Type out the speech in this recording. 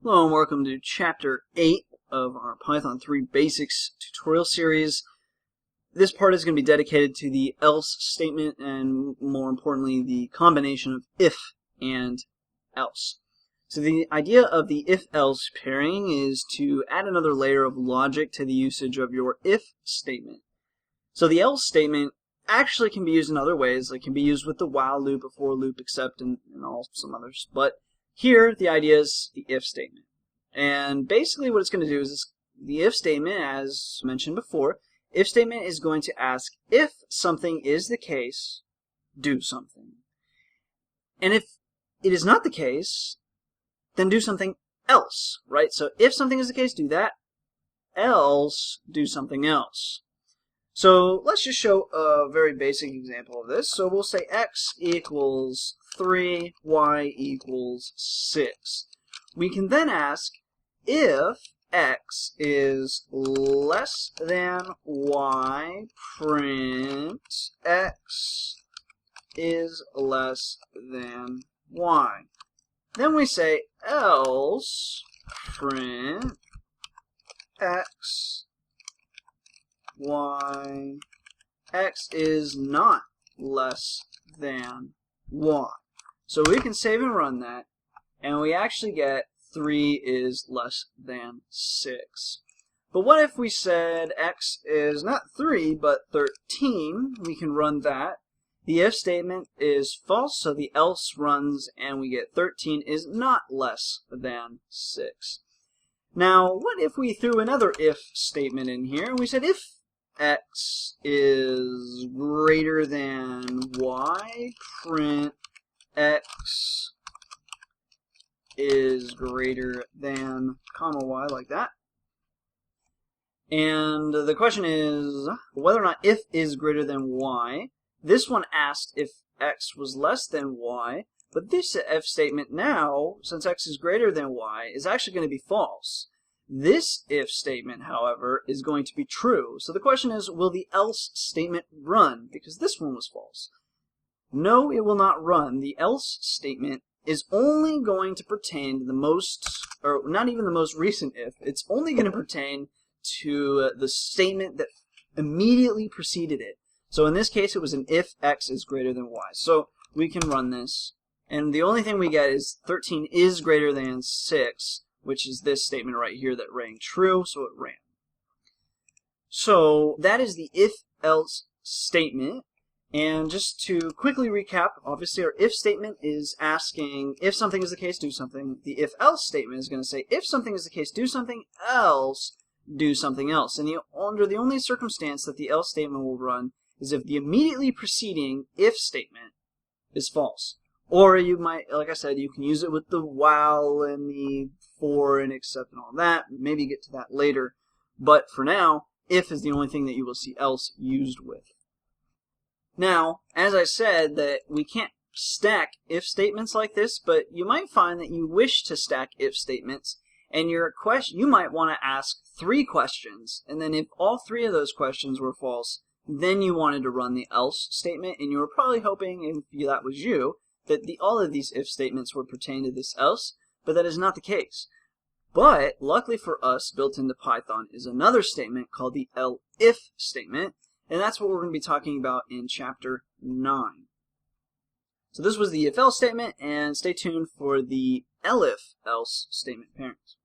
Hello and welcome to Chapter 8 of our Python 3 Basics tutorial series. This part is going to be dedicated to the else statement and, more importantly, the combination of if and else. So the idea of the if-else pairing is to add another layer of logic to the usage of your if statement. So the else statement actually can be used in other ways. It can be used with the while loop, a for loop, except, and some others. But here, the idea is the if statement. And basically what it's going to do is the if statement, as mentioned before, if statement is going to ask if something is the case, do something. And if it is not the case, then do something else, right? So if something is the case, do that, else do something else. So let's just show a very basic example of this. So we'll say x equals 3, y equals 6. We can then ask if x is less than y, print x is less than y. Then we say else print x y, x is not less than y. So we can save and run that, and we actually get 3 is less than 6. But what if we said x is not 3, but 13? We can run that. The if statement is false, so the else runs, and we get 13 is not less than 6. Now, what if we threw another if statement in here, and we said if x is greater than y, print x is greater than, comma, y, like that. And the question is whether or not if is greater than y. This one asked if x was less than y, but this if statement now, since x is greater than y, is actually going to be false. This if statement, however, is going to be true. So the question is, will the else statement run? Because this one was false. No, it will not run. The else statement is only going to pertain to the most, or not even the most recent if. It's only going to pertain to the statement that immediately preceded it. So in this case, it was an if x is greater than y. So we can run this, and the only thing we get is 13 is greater than 6, which is this statement right here that rang true, so it ran. So that is the if-else statement. And just to quickly recap, obviously our if statement is asking if something is the case, do something. The if-else statement is going to say if something is the case, do something, else do something else. And under the only circumstance that the else statement will run is if the immediately preceding if statement is false. Or you might, like I said, you can use it with the while and the for and except and all that. Maybe get to that later. But for now, if is the only thing that you will see else used with. Now, as I said, that we can't stack if statements like this, but you might find that you wish to stack if statements, and you might want to ask 3 questions, and then if all 3 of those questions were false, then you wanted to run the else statement, and you were probably hoping, if that was you, that all of these if statements would pertain to this else, but that is not the case. But, luckily for us, built into Python is another statement called the elif statement, and that's what we're going to be talking about in Chapter 9. So this was the if-else statement, and stay tuned for the elif-else statement pairings.